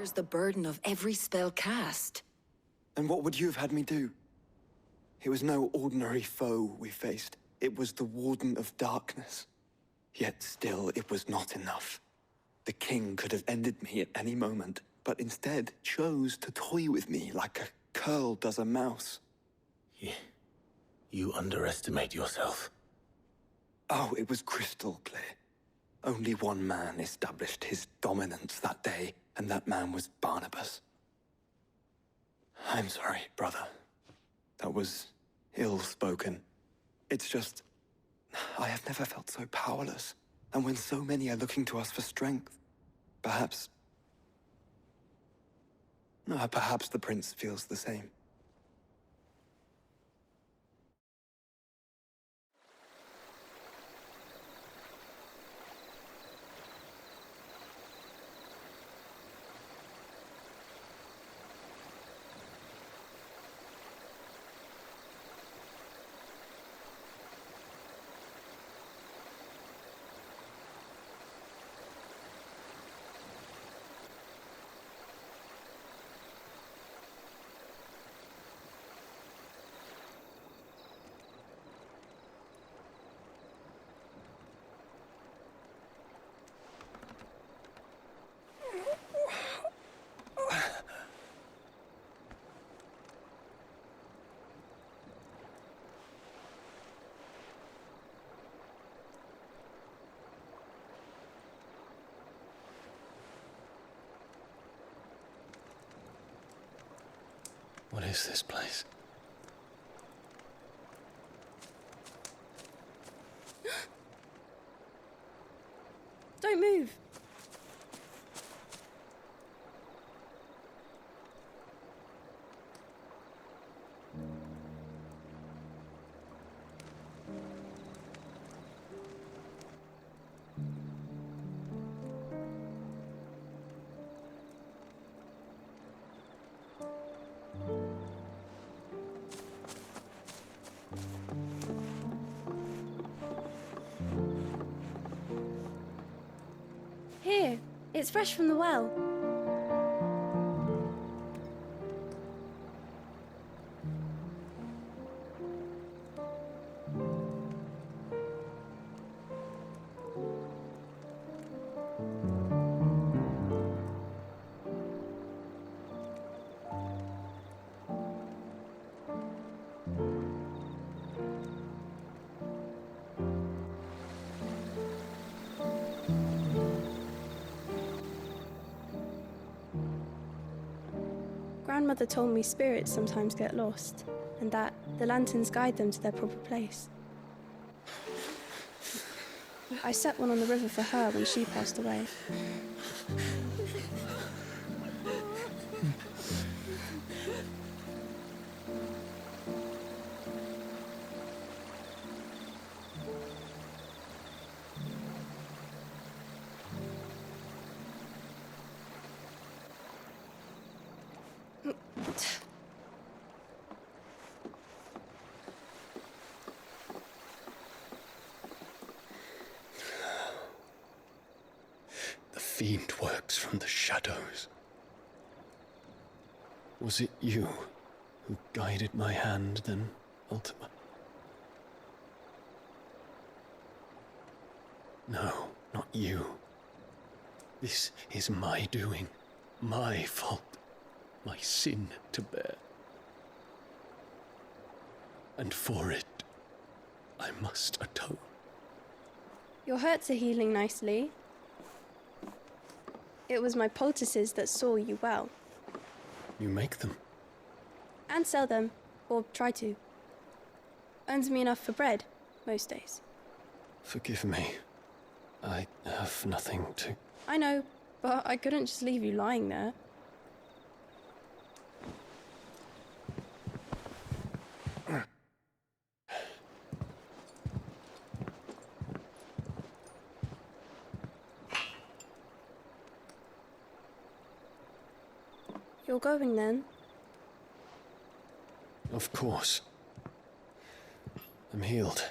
Where's the burden of every spell cast? And what would you have had me do? It was no ordinary foe we faced. It was the Warden of Darkness. Yet still, it was not enough. The king could have ended me at any moment, but instead chose to toy with me like a curl does a mouse. You underestimate yourself. Oh, it was crystal clear. Only one man established his dominance that day, and that man was Barnabas. I'm sorry, brother. That was ill-spoken. It's just, I have never felt so powerless. And when so many are looking to us for strength, perhaps the prince feels the same. What is this place? Don't move. Here, it's fresh from the well. Grandmother told me spirits sometimes get lost, and that the lanterns guide them to their proper place. I set one on the river for her when she passed away. The fiend works from the shadows. Was it you who guided my hand then, Ultima? No, not you. This is my doing, my fault, my sin to bear. And for it, I must atone. Your hurts are healing nicely. It was my poultices that saw you well. You make them? And sell them, or try to. Earns me enough for bread, most days. Forgive me. I have nothing to... I know, but I couldn't just leave you lying there. You're going then? Of course. I'm healed.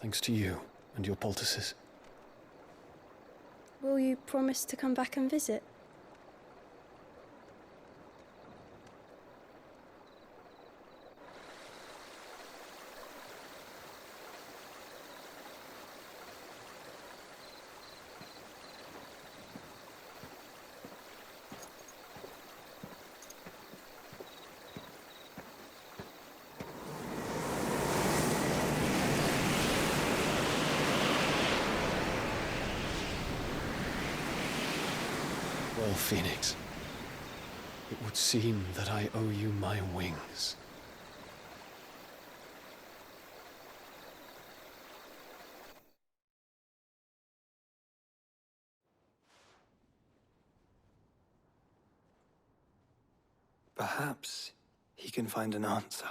Thanks to you and your poultices. Will before you promised to come back and visit? Well, Phoenix, it would seem that I owe you my wings. Perhaps he can find an answer.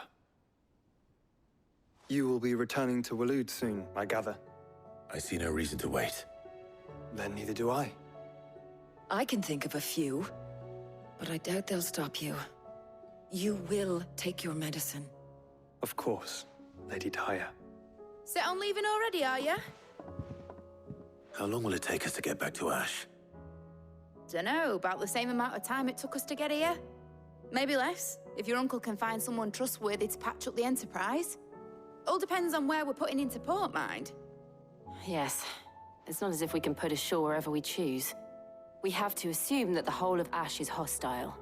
You will be returning to Waloed soon, I gather. I see no reason to wait. Then neither do I. I can think of a few, but I doubt they'll stop you. You will take your medicine. Of course, Lady Daya. Set on leaving already, are you? How long will it take us to get back to Ash? Dunno, about the same amount of time it took us to get here. Maybe less, if your uncle can find someone trustworthy to patch up the Enterprise. All depends on where we're putting into port, mind. Yes. It's not as if we can put ashore wherever we choose. We have to assume that the whole of Ash is hostile,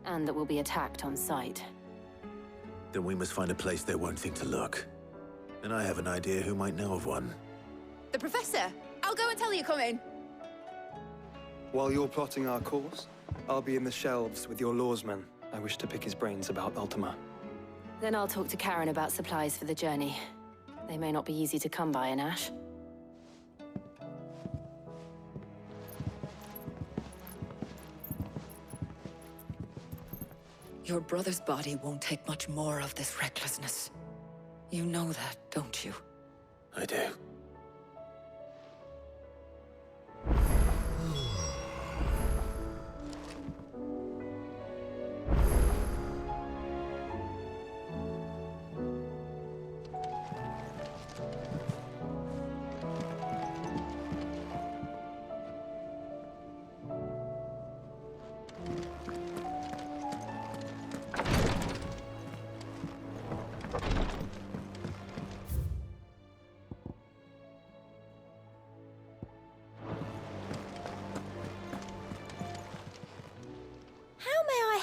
and that we'll be attacked on sight. Then we must find a place they won't think to look. And I have an idea who might know of one. The Professor! I'll go and tell you coming! While you're plotting our course, I'll be in the shelves with your lawsman. I wish to pick his brains about Ultima. Then I'll talk to Karen about supplies for the journey. They may not be easy to come by in Ash. Your brother's body won't take much more of this recklessness. You know that, don't you? I do.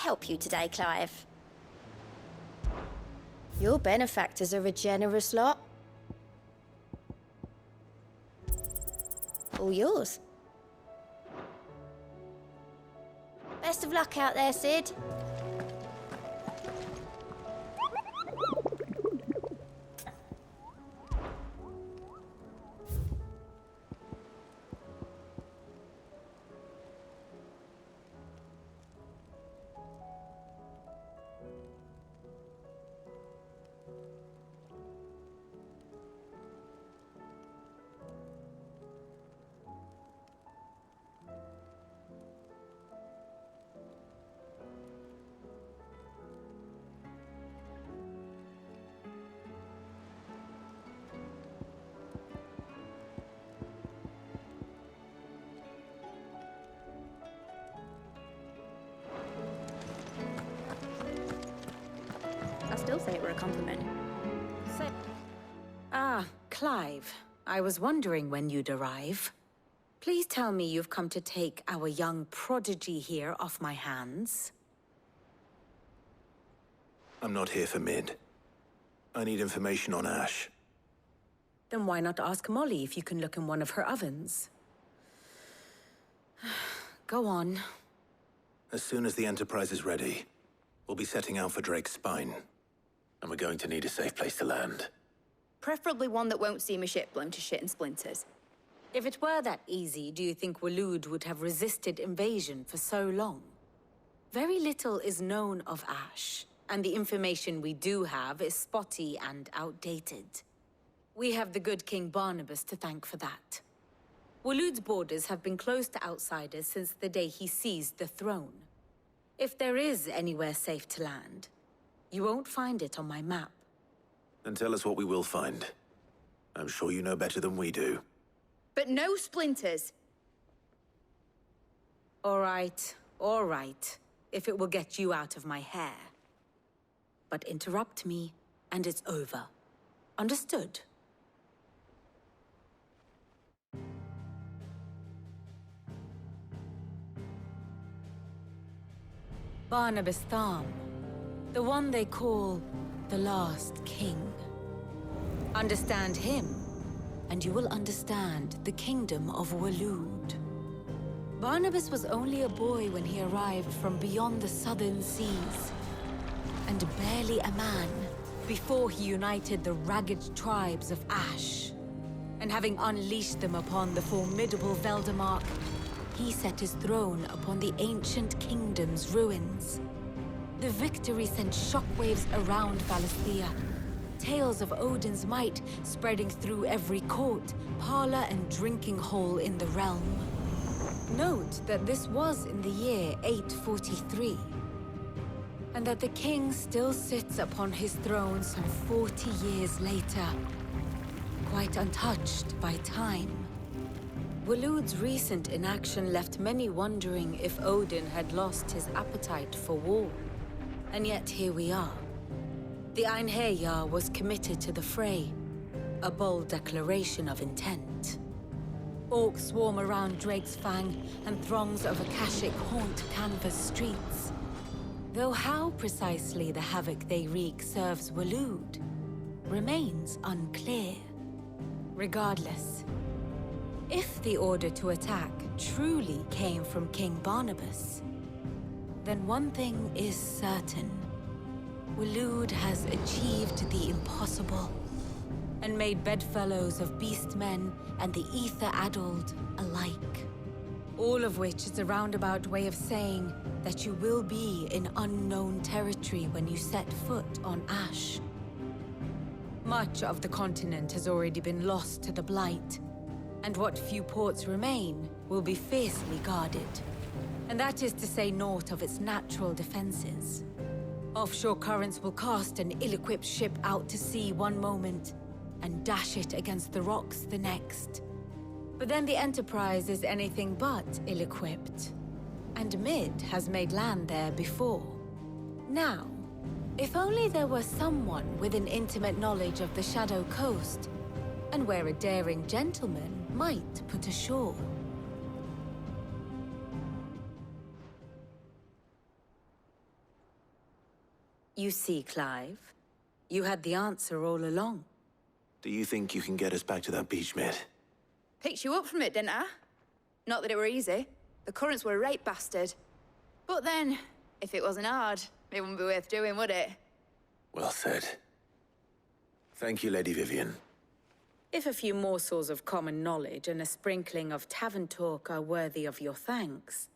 Help you today, Clive? Your benefactors are a generous lot. All yours. Best of luck out there, Sid. I'll still say it were a compliment. Ah, Clive. I was wondering when you'd arrive. Please tell me you've come to take our young prodigy here off my hands. I'm not here for Mid. I need information on Ash. Then why not ask Molly if you can look in one of her ovens? Go on. As soon as the Enterprise is ready, we'll be setting out for Drake's Spine. And we're going to need a safe place to land. Preferably one that won't see my ship blown to shit and splinters. If it were that easy, do you think Waloed would have resisted invasion for so long? Very little is known of Ash, and the information we do have is spotty and outdated. We have the good King Barnabas to thank for that. Waloed's borders have been closed to outsiders since the day he seized the throne. If there is anywhere safe to land, you won't find it on my map. Then tell us what we will find. I'm sure you know better than we do. But no splinters! All right. If it will get you out of my hair. But interrupt me, and it's over. Understood? Barnabas Tham, the one they call the Last King. Understand him, and you will understand the kingdom of Waloed. Barnabas was only a boy when he arrived from beyond the southern seas, and barely a man before he united the ragged tribes of Ash. And having unleashed them upon the formidable Veldemark, he set his throne upon the ancient kingdom's ruins. The victory sent shockwaves around Valisthea, tales of Odin's might spreading through every court, parlor, and drinking hole in the realm. Note that this was in the year 843, and that the king still sits upon his throne some 40 years later, quite untouched by time. Waloed's recent inaction left many wondering if Odin had lost his appetite for war. And yet here we are. The Einherjar was committed to the fray, a bold declaration of intent. Orcs swarm around Drake's Fang, and throngs of Akashic haunt canvas streets. Though how precisely the havoc they wreak serves Waloed remains unclear. Regardless, if the order to attack truly came from King Barnabas, then one thing is certain. Waloed has achieved the impossible, and made bedfellows of beastmen and the ether-addled alike. All of which is a roundabout way of saying that you will be in unknown territory when you set foot on Ash. Much of the continent has already been lost to the Blight, and what few ports remain will be fiercely guarded. And that is to say naught of its natural defenses. Offshore currents will cast an ill-equipped ship out to sea one moment, and dash it against the rocks the next. But then the Enterprise is anything but ill-equipped. And Mid has made land there before. Now, if only there were someone with an intimate knowledge of the Shadow Coast, and where a daring gentleman might put ashore. You see, Clive, you had the answer all along. Do you think you can get us back to that beach, Mid? Picked you up from it, didn't I? Not that it were easy. The currents were a right bastard. But then, if it wasn't hard, it wouldn't be worth doing, would it? Well said. Thank you, Lady Vivian. If a few morsels of common knowledge and a sprinkling of tavern talk are worthy of your thanks,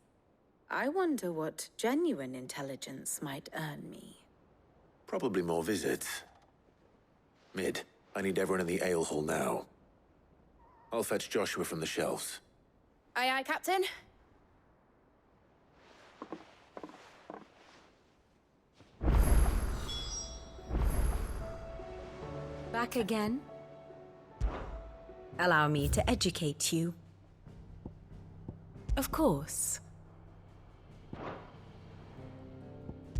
I wonder what genuine intelligence might earn me. Probably more visits. Mid, I need everyone in the ale hall now. I'll fetch Joshua from the shelves. Aye, aye, Captain. Back again? Allow me to educate you. Of course.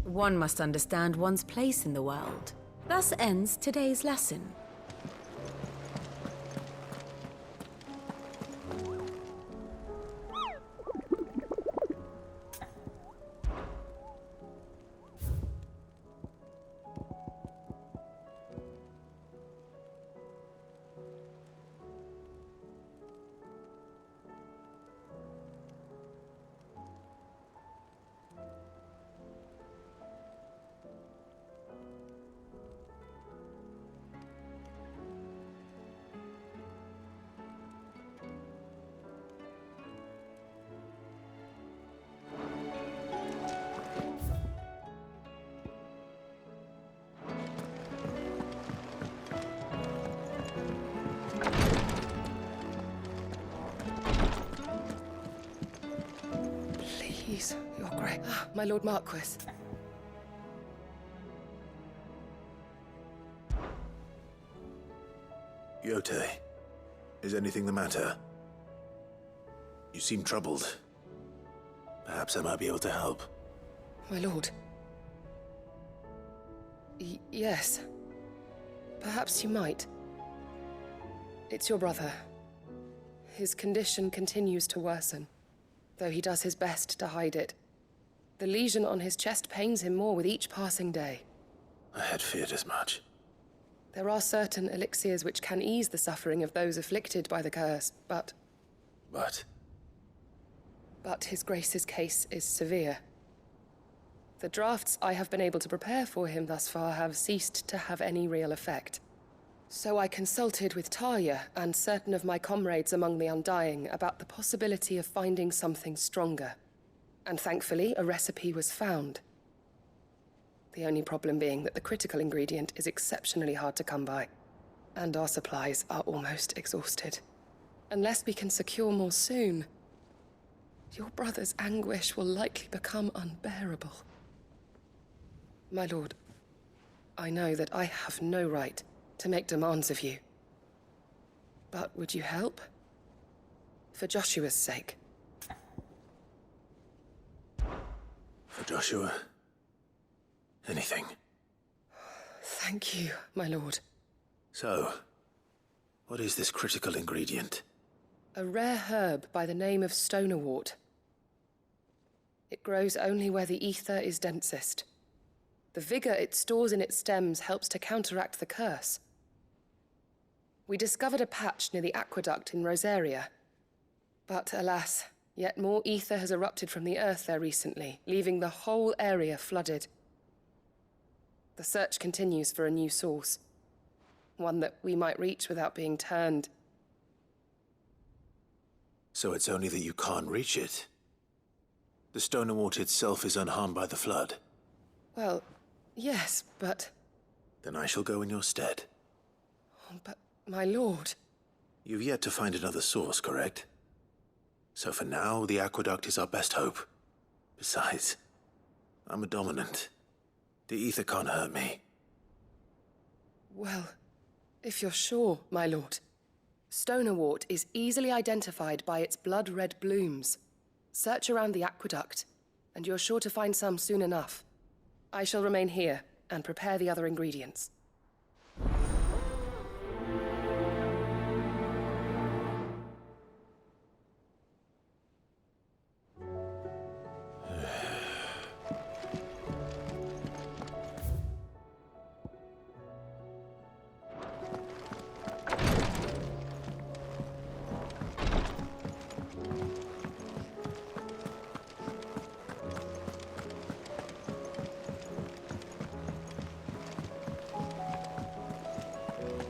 One must understand one's place in the world. Thus ends today's lesson. Please, you're great. My Lord Marquis. Yote, is anything the matter? You seem troubled. Perhaps I might be able to help. My lord. Yes. Perhaps you might. It's your brother. His condition continues to worsen, though he does his best to hide it. The lesion on his chest pains him more with each passing day. I had feared as much. There are certain elixirs which can ease the suffering of those afflicted by the curse, but his grace's case is severe. The drafts I have been able to prepare for him thus far have ceased to have any real effect. So I consulted with Talia and certain of my comrades among the Undying about the possibility of finding something stronger. And thankfully, a recipe was found. The only problem being that the critical ingredient is exceptionally hard to come by, and our supplies are almost exhausted. Unless we can secure more soon, your brother's anguish will likely become unbearable. My lord, I know that I have no right to make demands of you. But would you help? For Joshua's sake. For Joshua, anything. Thank you, my lord. So, what is this critical ingredient? A rare herb by the name of stonerwort. It grows only where the ether is densest. The vigor it stores in its stems helps to counteract the curse. We discovered a patch near the aqueduct in Rosaria. But alas, yet more ether has erupted from the earth there recently, leaving the whole area flooded. The search continues for a new source. One that we might reach without being turned. So it's only that you can't reach it? The Stonerwort itself is unharmed by the flood? Well, yes, but... Then I shall go in your stead. Oh, but, my lord... You've yet to find another source, correct? So for now, the aqueduct is our best hope. Besides, I'm a dominant. The ether can't hurt me. Well, if you're sure, my lord. Stonerwort is easily identified by its blood-red blooms. Search around the aqueduct, and you're sure to find some soon enough. I shall remain here and prepare the other ingredients.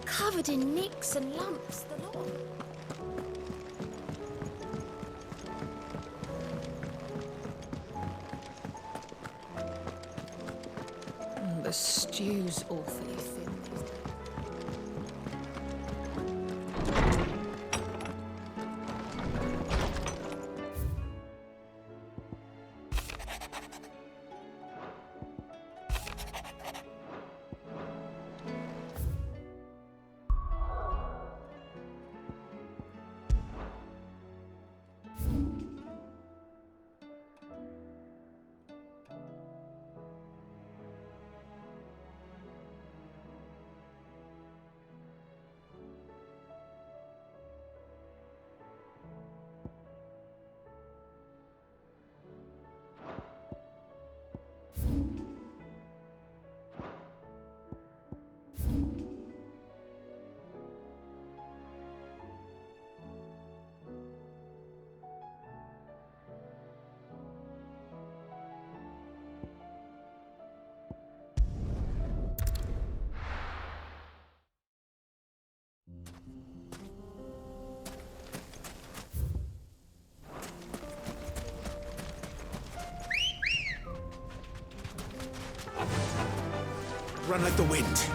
Covered in nicks and lumps, the lot. The stew's awfully thin. Run like the wind.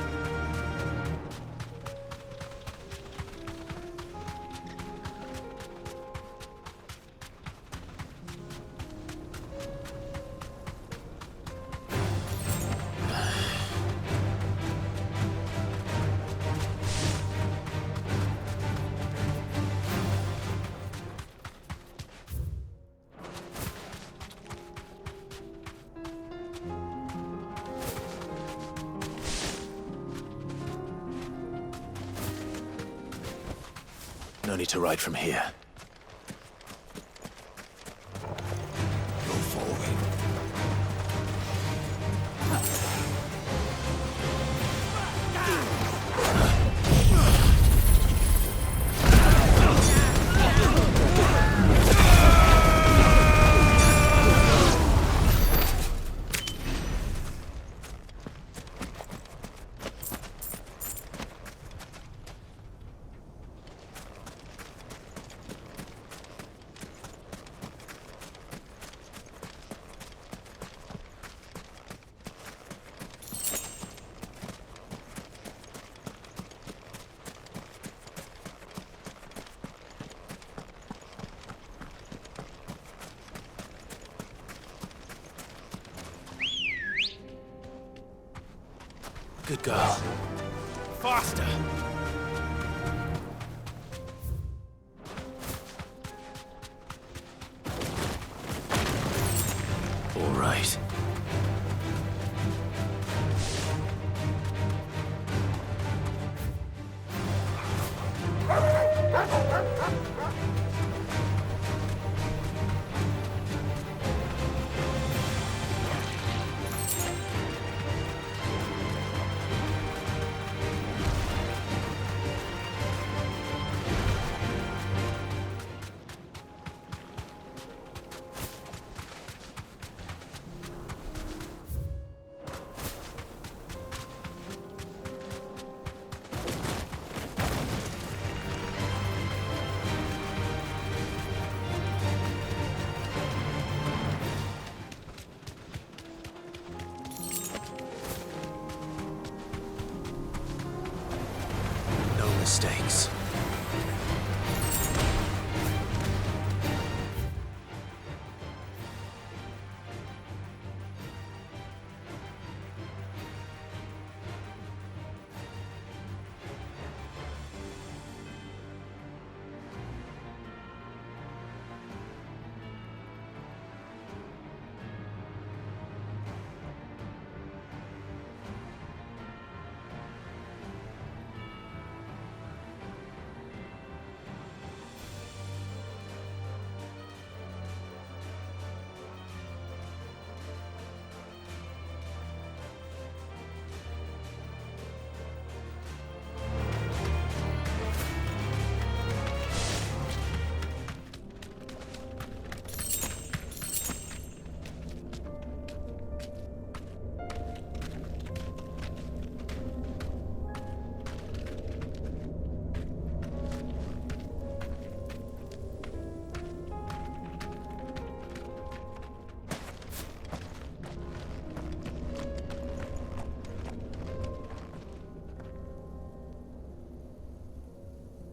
No need to ride from here. Go forward. Good girl. Faster! All right. Mistakes.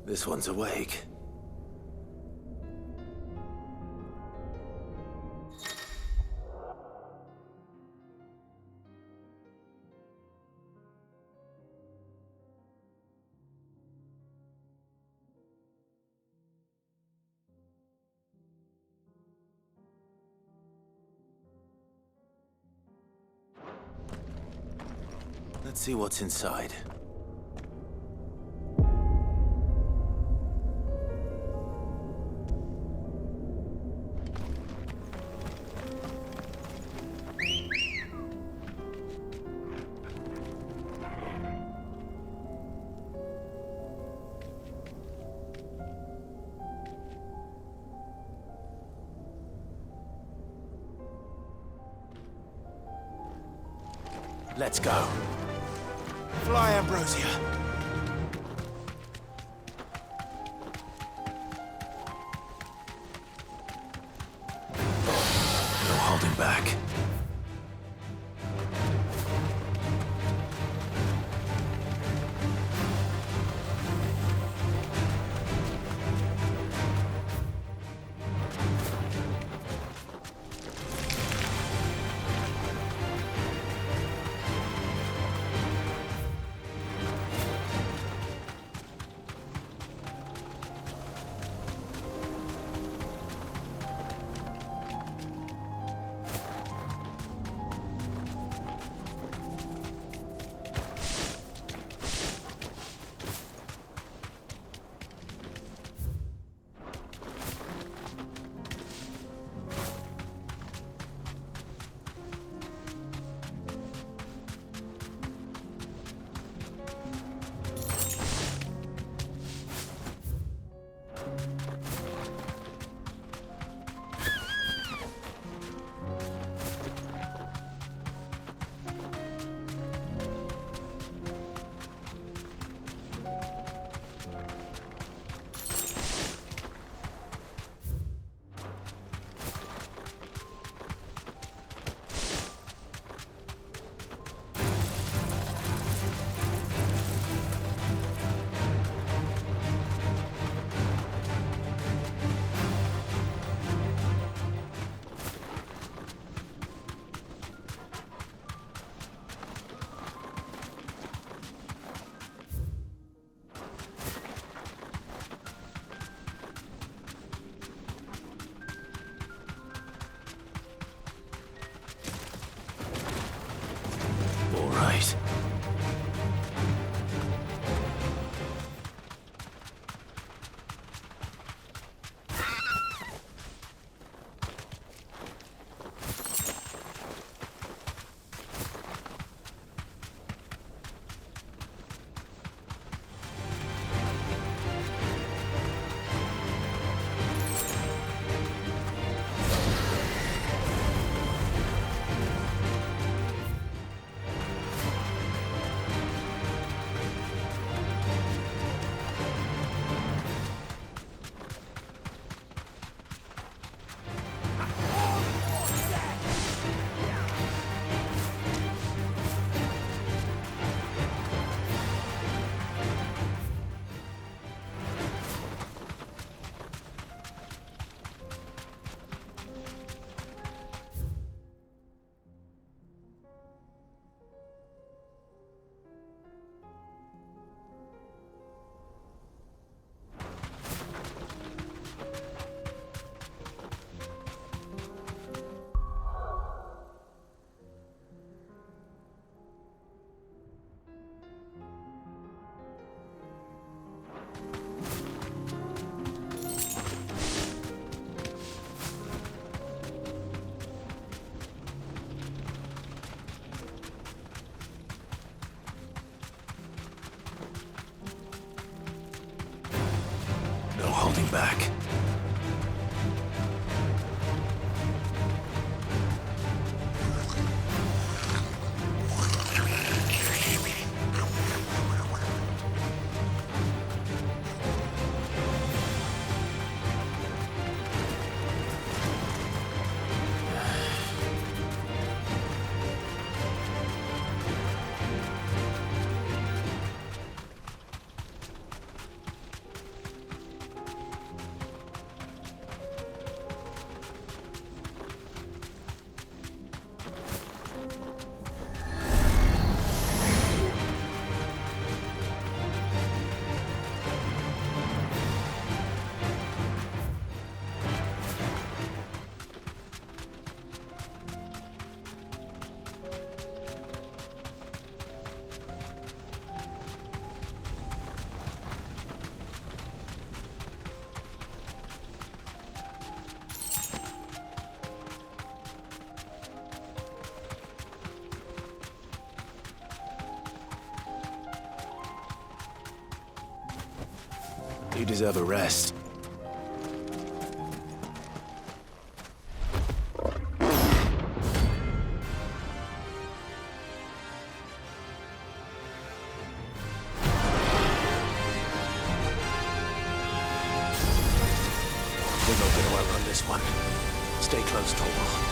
This one's awake. Let's see what's inside. Let's go. Fly, Ambrosia. No holding back. back. You deserve a rest. We're not gonna outrun this one. Stay close, Torvald.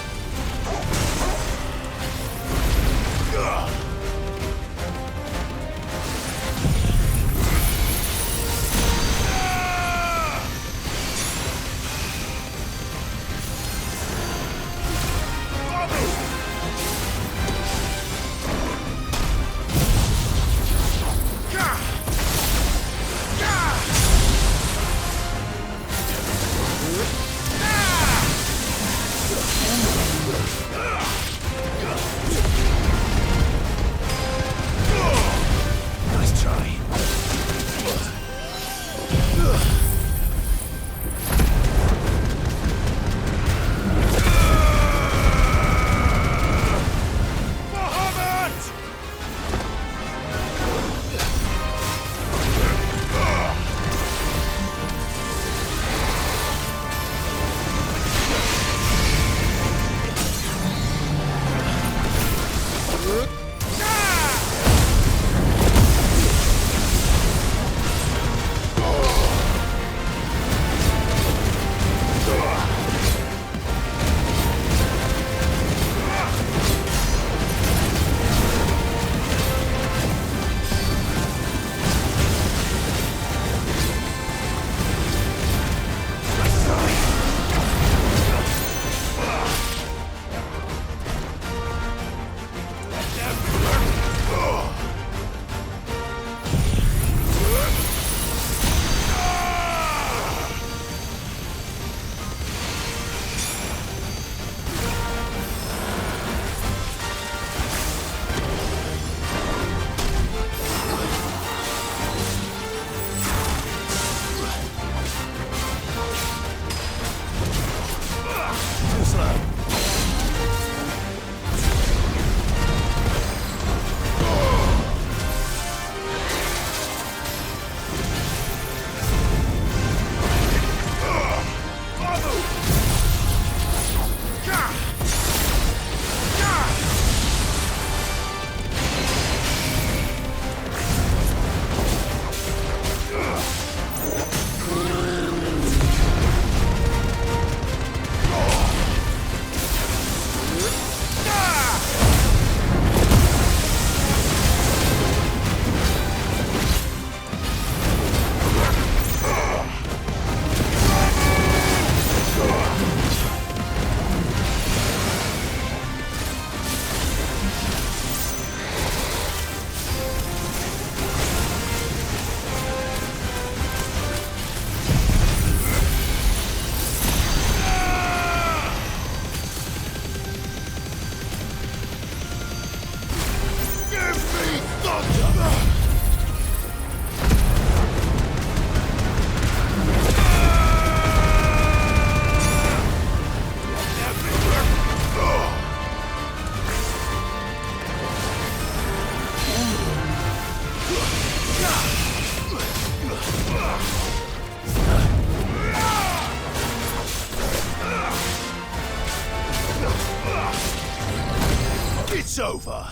It's over.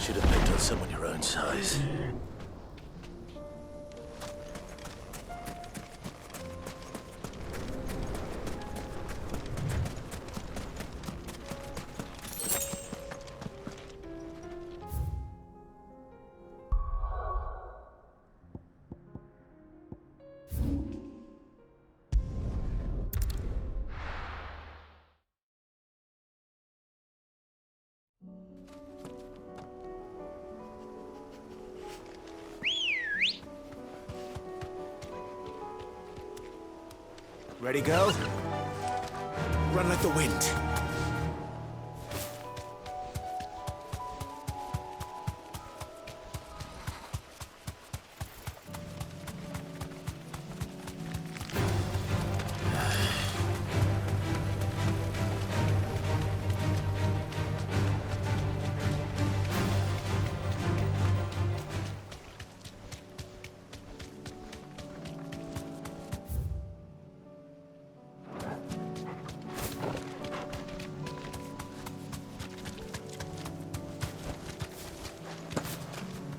Should have picked on someone your own size. Ready, go? Run like the wind.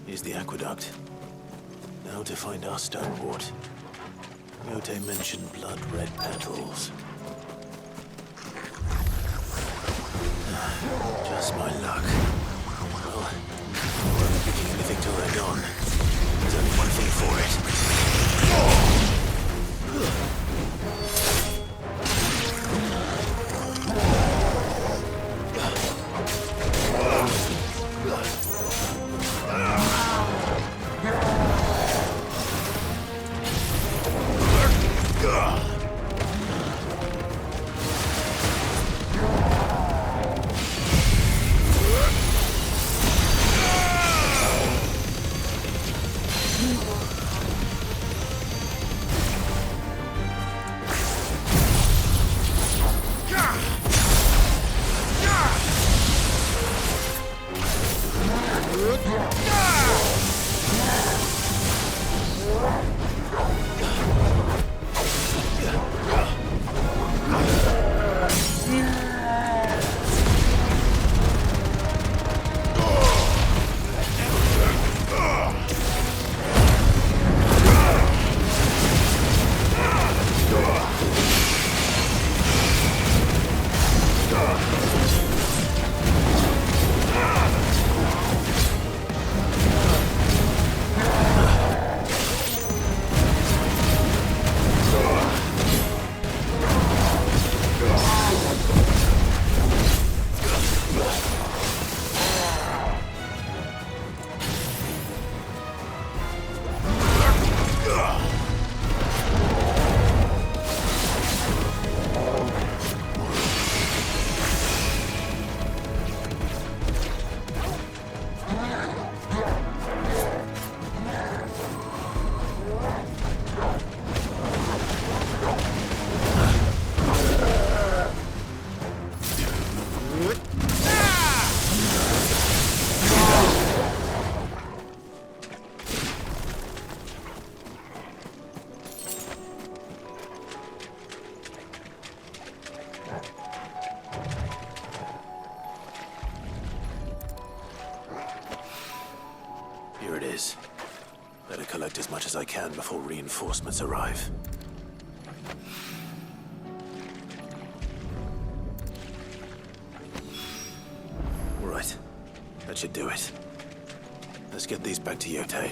Here's the aqueduct. Now to find our stonewort. Yote mentioned blood-red petals. Just my luck. Well, I won't be picking anything till they're gone. There's only one thing for it. Here it is. Better collect as much as I can before reinforcements arrive. All right. That should do it. Let's get these back to Yote.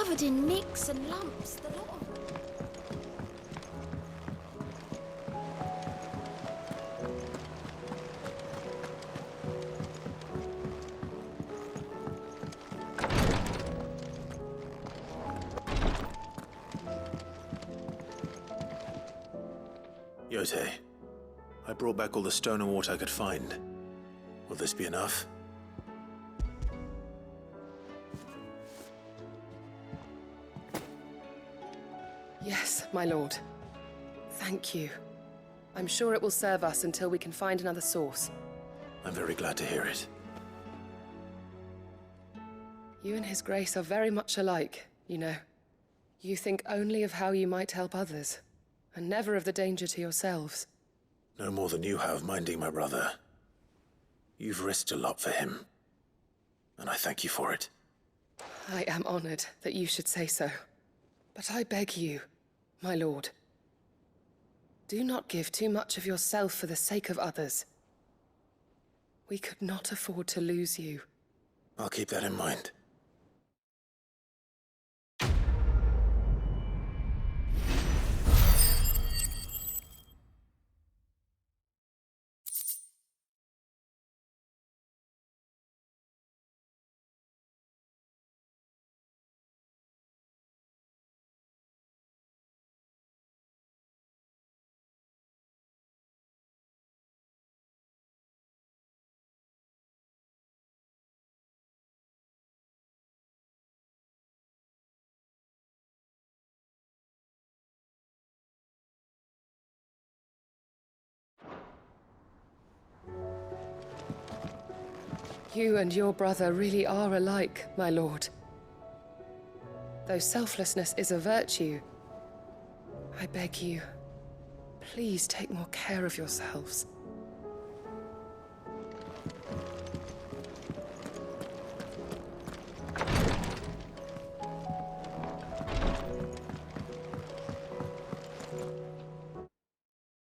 covered in nicks and lumps, the lot of them. Yote, I brought back all the stone and water I could find. Will this be enough? Yes, my lord. Thank you. I'm sure it will serve us until we can find another source. I'm very glad to hear it. You and His Grace are very much alike, you know. You think only of how you might help others, and never of the danger to yourselves. No more than you have minding my brother. You've risked a lot for him, and I thank you for it. I am honored that you should say so. But I beg you, my lord, do not give too much of yourself for the sake of others. We could not afford to lose you. I'll keep that in mind. You and your brother really are alike, my lord. Though selflessness is a virtue, I beg you, please take more care of yourselves.